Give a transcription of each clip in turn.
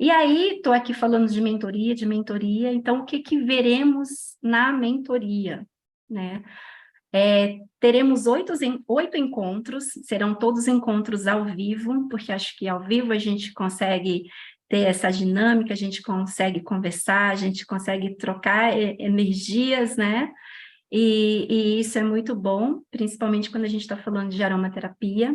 E aí, estou aqui falando de mentoria, então o que que veremos na mentoria, né? Teremos oito encontros, serão todos encontros ao vivo, porque acho que ao vivo a gente consegue ter essa dinâmica, a gente consegue conversar, a gente consegue trocar energias, né? E isso é muito bom, principalmente quando a gente está falando de aromaterapia.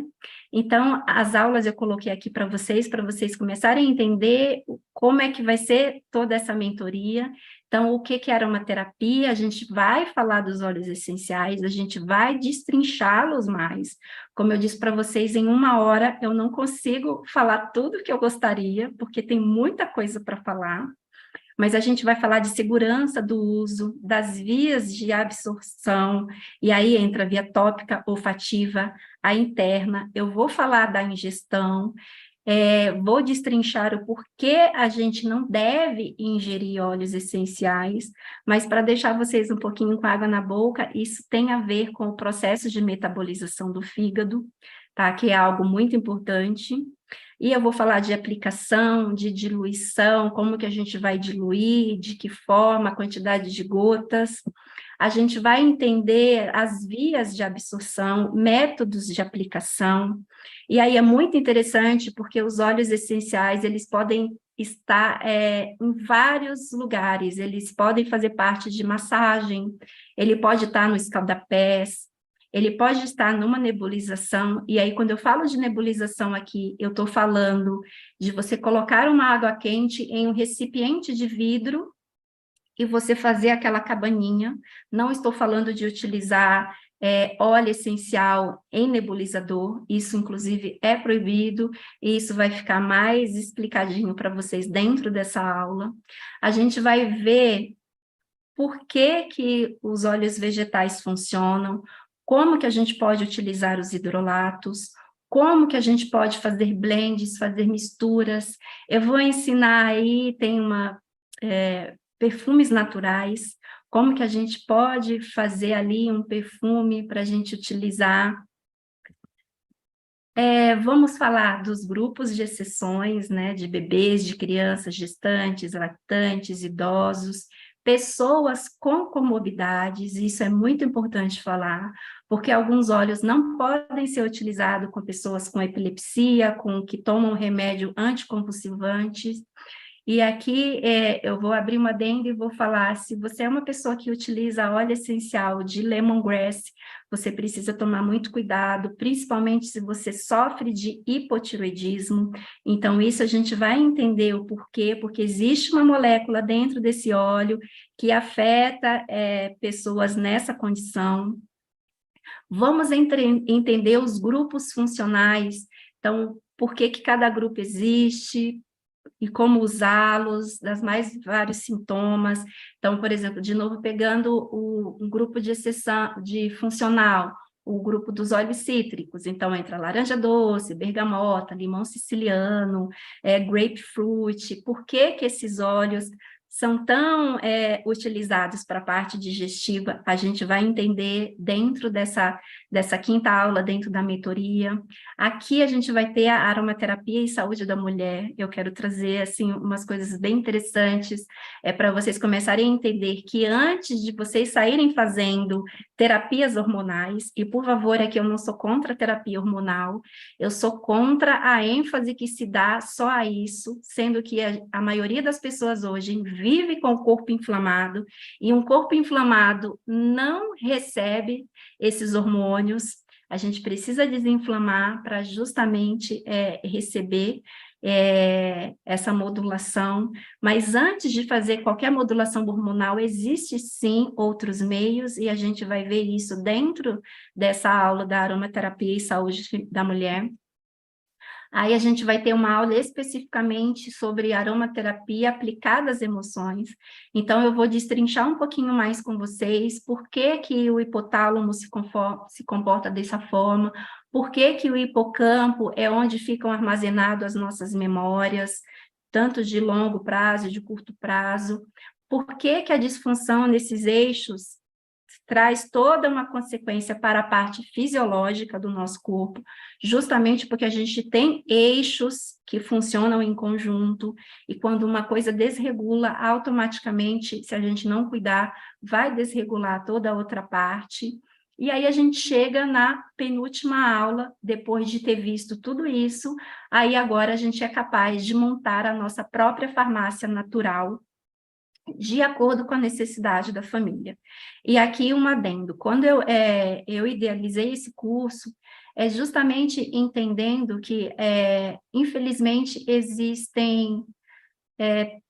Então, as aulas eu coloquei aqui para vocês começarem a entender como é que vai ser toda essa mentoria. Então, o que que é aromaterapia? A gente vai falar dos óleos essenciais, a gente vai destrinchá-los mais. Como eu disse para vocês, em 1 hora eu não consigo falar tudo que eu gostaria, porque tem muita coisa para falar. Mas a gente vai falar de segurança do uso, das vias de absorção, e aí entra a via tópica, olfativa, a interna. Eu vou falar da ingestão, vou destrinchar o porquê a gente não deve ingerir óleos essenciais, mas para deixar vocês um pouquinho com água na boca, isso tem a ver com o processo de metabolização do fígado, tá? Que é algo muito importante. E eu vou falar de aplicação, de diluição, como que a gente vai diluir, de que forma, a quantidade de gotas. A gente vai entender as vias de absorção, métodos de aplicação. E aí é muito interessante, porque os óleos essenciais, eles podem estar em vários lugares, eles podem fazer parte de massagem, ele pode estar no escaldapés, ele pode estar numa nebulização, e aí quando eu falo de nebulização aqui, eu estou falando de você colocar uma água quente em um recipiente de vidro e você fazer aquela cabaninha. Não estou falando de utilizar óleo essencial em nebulizador, isso inclusive é proibido, e isso vai ficar mais explicadinho para vocês dentro dessa aula. A gente vai ver por que que os óleos vegetais funcionam, como que a gente pode utilizar os hidrolatos, como que a gente pode fazer blends, fazer misturas. Eu vou ensinar aí, tem perfumes naturais, como que a gente pode fazer ali um perfume para a gente utilizar. Vamos falar dos grupos de exceções, né, de bebês, de crianças, gestantes, lactantes, idosos, pessoas com comorbidades, isso é muito importante falar, porque alguns óleos não podem ser utilizados com pessoas com epilepsia, com que tomam remédio anticonvulsivante. E aqui eu vou abrir uma adendo e vou falar, se você é uma pessoa que utiliza óleo essencial de lemongrass, você precisa tomar muito cuidado, principalmente se você sofre de hipotiroidismo. Então, isso a gente vai entender o porquê, porque existe uma molécula dentro desse óleo que afeta pessoas nessa condição. Vamos entender os grupos funcionais, então, por que que cada grupo existe, e como usá-los, das mais vários sintomas. Então, por exemplo, de novo, pegando um grupo de exceção, de funcional, o grupo dos óleos cítricos, então entra laranja doce, bergamota, limão siciliano, grapefruit. Por que que esses óleos são tão utilizados para a parte digestiva? A gente vai entender dentro dessa quinta aula, dentro da mentoria. Aqui a gente vai ter a aromaterapia e saúde da mulher. Eu quero trazer assim umas coisas bem interessantes para vocês começarem a entender que antes de vocês saírem fazendo terapias hormonais, e por favor, aqui eu não sou contra a terapia hormonal, eu sou contra a ênfase que se dá só a isso, sendo que a maioria das pessoas hoje vive com o corpo inflamado, e um corpo inflamado não recebe esses hormônios. A gente precisa desinflamar para justamente receber essa modulação, mas antes de fazer qualquer modulação hormonal, existe sim outros meios, e a gente vai ver isso dentro dessa aula da aromaterapia e saúde da mulher. Aí a gente vai ter uma aula especificamente sobre aromaterapia aplicada às emoções. Então, eu vou destrinchar um pouquinho mais com vocês por que que o hipotálamo se comporta dessa forma, por que que o hipocampo é onde ficam armazenadas as nossas memórias, tanto de longo prazo, de curto prazo, por que que a disfunção nesses eixos traz toda uma consequência para a parte fisiológica do nosso corpo, justamente porque a gente tem eixos que funcionam em conjunto, e quando uma coisa desregula, automaticamente, se a gente não cuidar, vai desregular toda a outra parte. E aí a gente chega na penúltima aula, depois de ter visto tudo isso, aí agora a gente é capaz de montar a nossa própria farmácia natural, de acordo com a necessidade da família. E aqui um adendo, quando eu idealizei esse curso, é justamente entendendo que, infelizmente, existem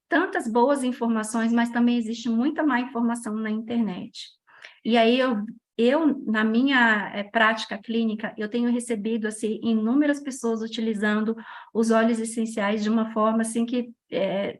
tantas boas informações, mas também existe muita má informação na internet. E aí na minha prática clínica, eu tenho recebido assim, inúmeras pessoas utilizando os óleos essenciais de uma forma assim, que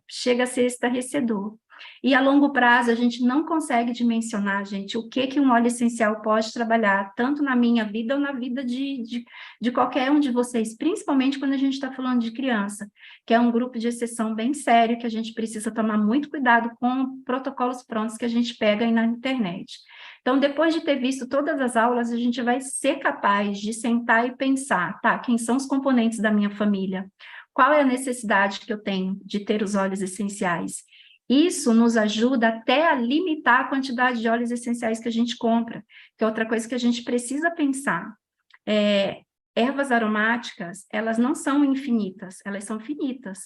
chega a ser estarrecedor. E a longo prazo, a gente não consegue dimensionar, gente, o que um óleo essencial pode trabalhar, tanto na minha vida ou na vida de qualquer um de vocês, principalmente quando a gente está falando de criança, que é um grupo de exceção bem sério, que a gente precisa tomar muito cuidado com protocolos prontos que a gente pega aí na internet. Então, depois de ter visto todas as aulas, a gente vai ser capaz de sentar e pensar, tá, quem são os componentes da minha família? Qual é a necessidade que eu tenho de ter os óleos essenciais? Isso nos ajuda até a limitar a quantidade de óleos essenciais que a gente compra, que é outra coisa que a gente precisa pensar. Ervas aromáticas, elas não são infinitas, elas são finitas.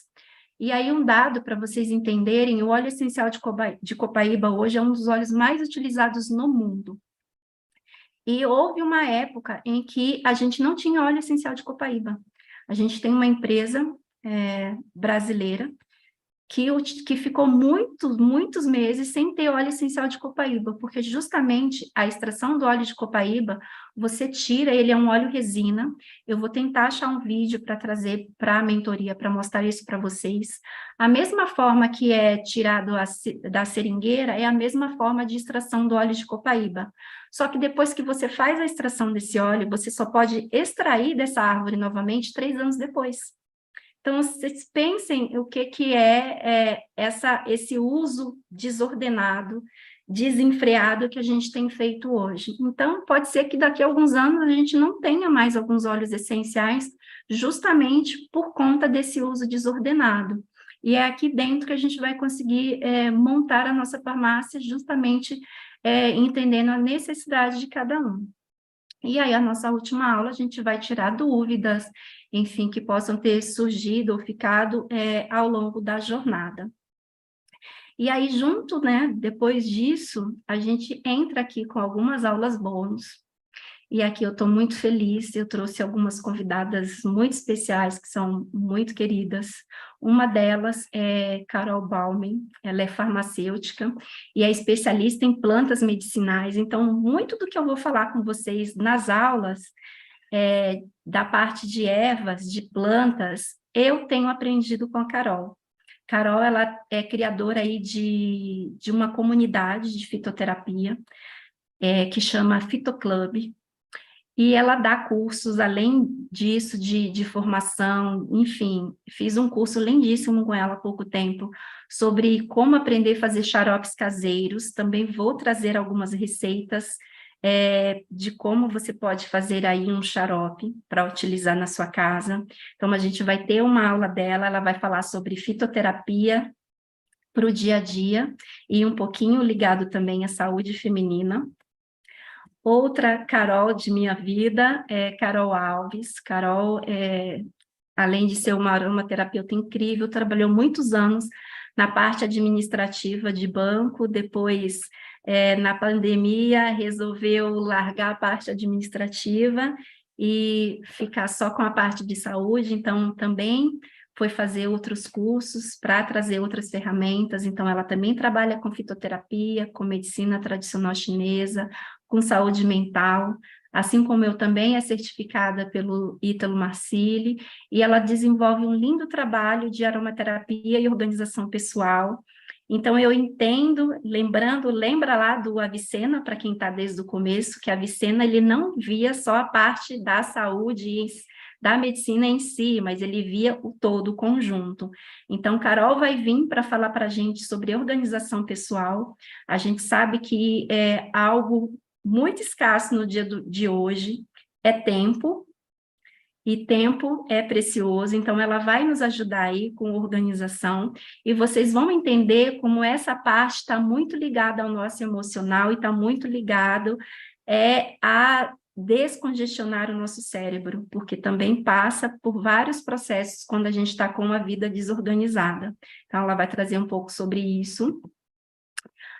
E aí um dado para vocês entenderem, o óleo essencial de copaíba hoje é um dos óleos mais utilizados no mundo. E houve uma época em que a gente não tinha óleo essencial de copaíba. A gente tem uma empresa brasileira que ficou muitos meses sem ter óleo essencial de copaíba, porque justamente a extração do óleo de copaíba, você tira, ele é um óleo resina. Eu vou tentar achar um vídeo para trazer para a mentoria, para mostrar isso para vocês. A mesma forma que é tirado da seringueira, é a mesma forma de extração do óleo de copaíba. Só que depois que você faz a extração desse óleo, você só pode extrair dessa árvore novamente 3 anos depois. Então, vocês pensem o que é esse uso desordenado, desenfreado que a gente tem feito hoje. Então, pode ser que daqui a alguns anos a gente não tenha mais alguns óleos essenciais, justamente por conta desse uso desordenado. E é aqui dentro que a gente vai conseguir montar a nossa farmácia, justamente entendendo a necessidade de cada um. E aí, a nossa última aula, a gente vai tirar dúvidas, enfim, que possam ter surgido ou ficado ao longo da jornada. E aí, junto, né, depois disso, a gente entra aqui com algumas aulas bônus. E aqui eu estou muito feliz, eu trouxe algumas convidadas muito especiais, que são muito queridas. Uma delas é Carol Baumen, ela é farmacêutica e é especialista em plantas medicinais. Então, muito do que eu vou falar com vocês nas aulas, da parte de ervas, de plantas, eu tenho aprendido com a Carol. Carol, ela é criadora aí de uma comunidade de fitoterapia, que chama Fitoclub, e ela dá cursos, além disso, de formação, enfim, fiz um curso lindíssimo com ela há pouco tempo, sobre como aprender a fazer xaropes caseiros, também vou trazer algumas receitas de como você pode fazer aí um xarope para utilizar na sua casa. Então, a gente vai ter uma aula dela, ela vai falar sobre fitoterapia para o dia a dia, e um pouquinho ligado também à saúde feminina. Outra Carol de minha vida é Carol Alves. Carol, além de ser uma aromaterapeuta incrível, trabalhou muitos anos na parte administrativa de banco, depois, na pandemia, resolveu largar a parte administrativa e ficar só com a parte de saúde, então também foi fazer outros cursos para trazer outras ferramentas. Então ela também trabalha com fitoterapia, com medicina tradicional chinesa, com saúde mental, assim como eu também é certificada pelo Ítalo Marcilli, e ela desenvolve um lindo trabalho de aromaterapia e organização pessoal. Então, eu entendo, lembra lá do Avicena, para quem está desde o começo, que a Avicena, ele não via só a parte da saúde, da medicina em si, mas ele via o todo, o conjunto. Então, Carol vai vir para falar para a gente sobre organização pessoal. A gente sabe que é algo muito escasso no dia de hoje é tempo, e tempo é precioso, então ela vai nos ajudar aí com organização, e vocês vão entender como essa parte está muito ligada ao nosso emocional e está muito ligado a descongestionar o nosso cérebro, porque também passa por vários processos quando a gente está com uma vida desorganizada. Então ela vai trazer um pouco sobre isso.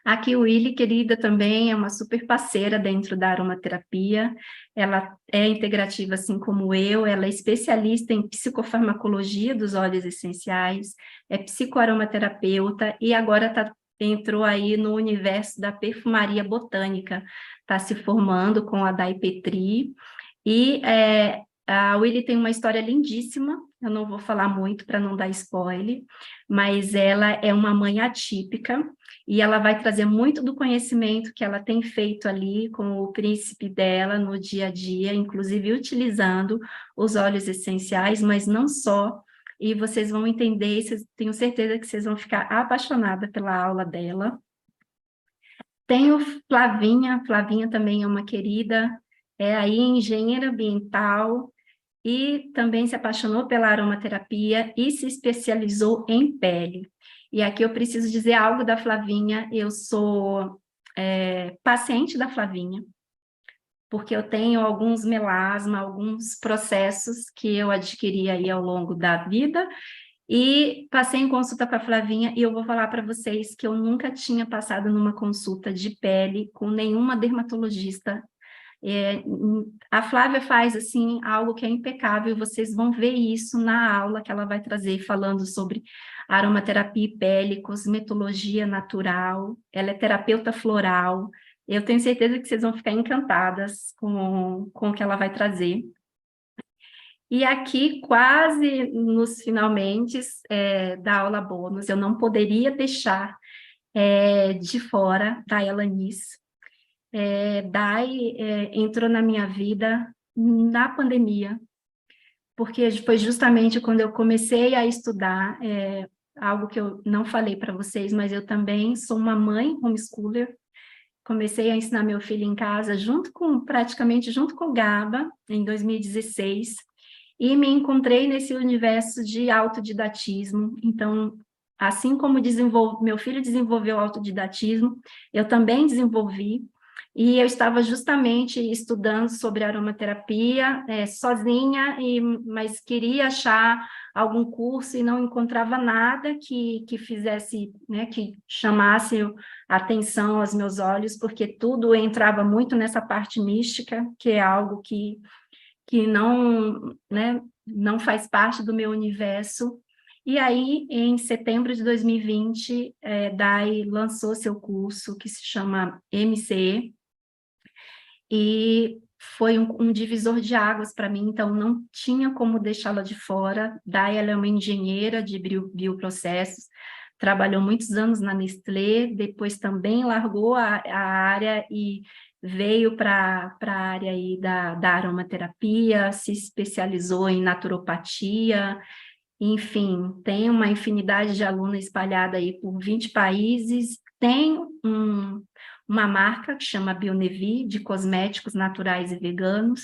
Aqui, Willy, querida, também é uma super parceira dentro da aromaterapia. Ela é integrativa, assim como eu, ela é especialista em psicofarmacologia dos óleos essenciais, é psicoaromaterapeuta e agora entrou aí no universo da perfumaria botânica, está se formando com a Dai Petri, e a Willy tem uma história lindíssima, eu não vou falar muito para não dar spoiler, mas ela é uma mãe atípica, e ela vai trazer muito do conhecimento que ela tem feito ali com o príncipe dela no dia a dia, inclusive utilizando os óleos essenciais, mas não só, e vocês vão entender, tenho certeza que vocês vão ficar apaixonadas pela aula dela. Tenho Flavinha, Flavinha também é uma querida, é aí engenheira ambiental, e também se apaixonou pela aromaterapia e se especializou em pele. E aqui eu preciso dizer algo da Flavinha, eu sou paciente da Flavinha, porque eu tenho alguns melasma, alguns processos que eu adquiri aí ao longo da vida, e passei em consulta com a Flavinha, e eu vou falar para vocês que eu nunca tinha passado numa consulta de pele com nenhuma dermatologista. A Flávia faz assim algo que é impecável, vocês vão ver isso na aula que ela vai trazer, falando sobre aromaterapia e pele, cosmetologia natural, ela é terapeuta floral. Eu tenho certeza que vocês vão ficar encantadas com o que ela vai trazer. E aqui, quase nos finalmente da aula bônus, eu não poderia deixar de fora da Elanis. Dai entrou na minha vida na pandemia, porque foi justamente quando eu comecei a estudar, algo que eu não falei para vocês, mas eu também sou uma mãe homeschooler, comecei a ensinar meu filho em casa, praticamente junto com o Gaba, em 2016, e me encontrei nesse universo de autodidatismo. Então, assim como meu filho desenvolveu autodidatismo, eu também desenvolvi, e eu estava justamente estudando sobre aromaterapia, sozinha, mas queria achar algum curso e não encontrava nada que fizesse, né, que chamasse a atenção aos meus olhos, porque tudo entrava muito nessa parte mística, que é algo que não, né, não faz parte do meu universo. E aí, em setembro de 2020, Dai lançou seu curso, que se chama MCE, e foi um divisor de águas para mim, então não tinha como deixá-la de fora. Dai, ela é uma engenheira de bioprocessos, trabalhou muitos anos na Nestlé, depois também largou a área e veio para a área aí da aromaterapia, se especializou em naturopatia, enfim, tem uma infinidade de alunos espalhada aí por 20 países, tem uma marca que chama Bionevi, de cosméticos naturais e veganos,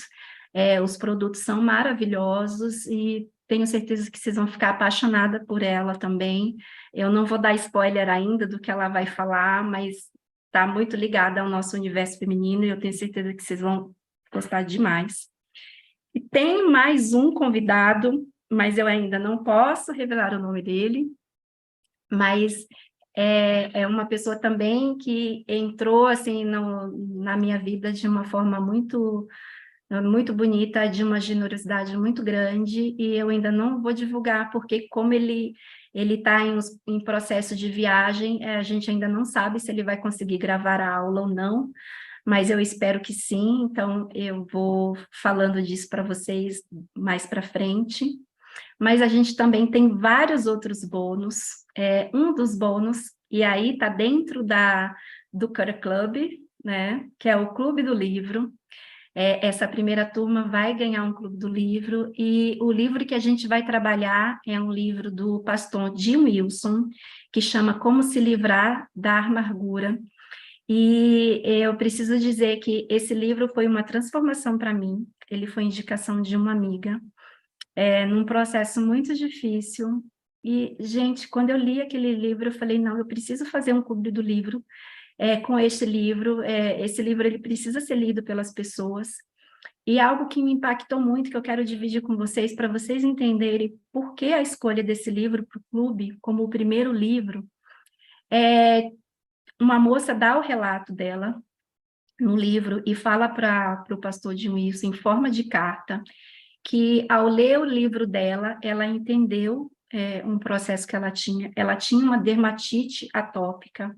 os produtos são maravilhosos e tenho certeza que vocês vão ficar apaixonadas por ela também. Eu não vou dar spoiler ainda do que ela vai falar, mas está muito ligada ao nosso universo feminino e eu tenho certeza que vocês vão gostar demais. E tem mais um convidado, mas eu ainda não posso revelar o nome dele, mas é uma pessoa também que entrou assim na minha vida de uma forma muito bonita, de uma generosidade muito grande, e eu ainda não vou divulgar, porque como ele está em processo de viagem, a gente ainda não sabe se ele vai conseguir gravar a aula ou não, mas eu espero que sim, então eu vou falando disso para vocês mais para frente. Mas a gente também tem vários outros bônus, um dos bônus, e aí está dentro do Cutter Club, né, que é o Clube do Livro. Essa primeira turma vai ganhar um Clube do Livro, e o livro que a gente vai trabalhar é um livro do pastor Jim Wilson, que chama Como se Livrar da Amargura. E eu preciso dizer que esse livro foi uma transformação para mim, ele foi indicação de uma amiga, num processo muito difícil. E, gente, quando eu li aquele livro, eu falei, não, eu preciso fazer um clube do livro, com este livro, esse livro ele precisa ser lido pelas pessoas. E algo que me impactou muito, que eu quero dividir com vocês, para vocês entenderem por que a escolha desse livro para o clube, como o primeiro livro, uma moça dá o relato dela no livro e fala para o pastor Jim Wilson, em forma de carta, que ao ler o livro dela, ela entendeu um processo que ela tinha uma dermatite atópica,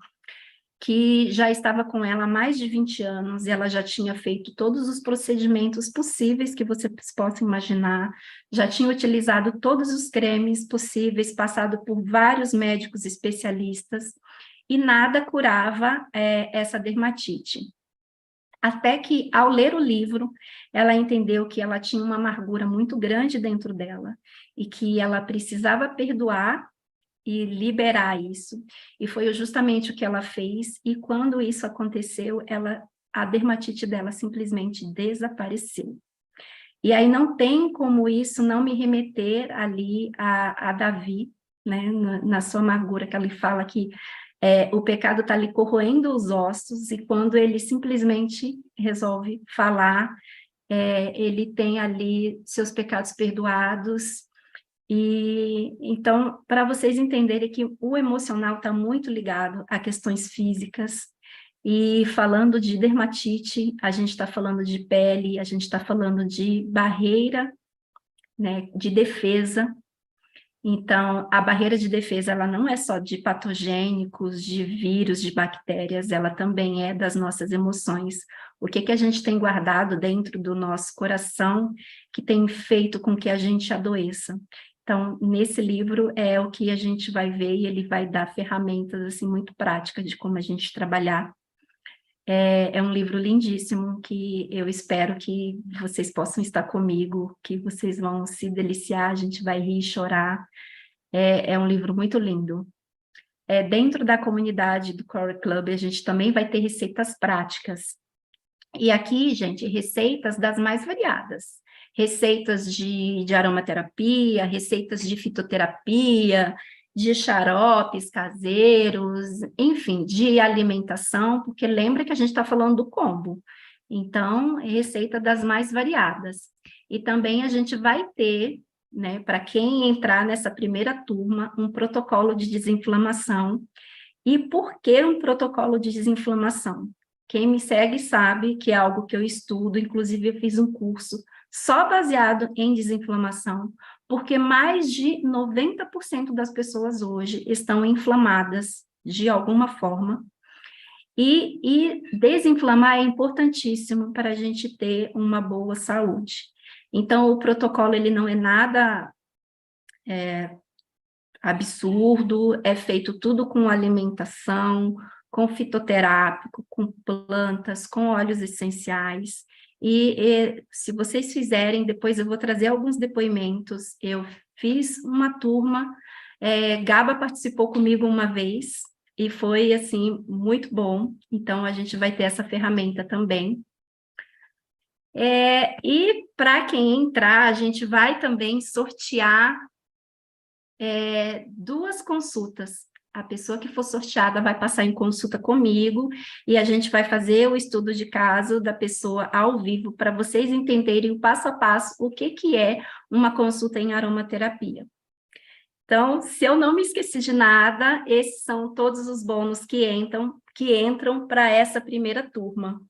que já estava com ela há mais de 20 anos, e ela já tinha feito todos os procedimentos possíveis que você possa imaginar, já tinha utilizado todos os cremes possíveis, passado por vários médicos especialistas, e nada curava essa dermatite. Até que, ao ler o livro, ela entendeu que ela tinha uma amargura muito grande dentro dela, e que ela precisava perdoar e liberar isso. E foi justamente o que ela fez, e quando isso aconteceu, a dermatite dela simplesmente desapareceu. E aí não tem como isso não me remeter ali a Davi, né, na sua amargura, que ele fala que o pecado está ali corroendo os ossos, e quando ele simplesmente resolve falar, ele tem ali seus pecados perdoados. E então, para vocês entenderem que o emocional está muito ligado a questões físicas, e falando de dermatite, a gente está falando de pele, a gente está falando de barreira, né, de defesa. Então, a barreira de defesa, ela não é só de patogênicos, de vírus, de bactérias, ela também é das nossas emoções. O que que a gente tem guardado dentro do nosso coração que tem feito com que a gente adoeça? Então, nesse livro é o que a gente vai ver, e ele vai dar ferramentas assim muito práticas de como a gente trabalhar. É um livro lindíssimo, que eu espero que vocês possam estar comigo, que vocês vão se deliciar, a gente vai rir e chorar. É um livro muito lindo. Dentro da comunidade do Core Club, a gente também vai ter receitas práticas. E aqui, gente, receitas das mais variadas. Receitas de aromaterapia, receitas de fitoterapia, de xaropes caseiros, enfim, de alimentação, porque lembra que a gente está falando do combo. Então, receita das mais variadas. E também a gente vai ter, né, para quem entrar nessa primeira turma, um protocolo de desinflamação. E por que um protocolo de desinflamação? Quem me segue sabe que é algo que eu estudo, inclusive eu fiz um curso só baseado em desinflamação, porque mais de 90% das pessoas hoje estão inflamadas de alguma forma, e desinflamar é importantíssimo para a gente ter uma boa saúde. Então, o protocolo ele não é nada absurdo, é feito tudo com alimentação, com fitoterápico, com plantas, com óleos essenciais. E se vocês fizerem, depois eu vou trazer alguns depoimentos. Eu fiz uma turma, Gaba participou comigo uma vez, e foi, assim, muito bom. Então, a gente vai ter essa ferramenta também. E para quem entrar, a gente vai também sortear 2 consultas. A pessoa que for sorteada vai passar em consulta comigo, e a gente vai fazer o estudo de caso da pessoa ao vivo, para vocês entenderem o passo a passo o que que é uma consulta em aromaterapia. Então, se eu não me esqueci de nada, esses são todos os bônus que entram para essa primeira turma.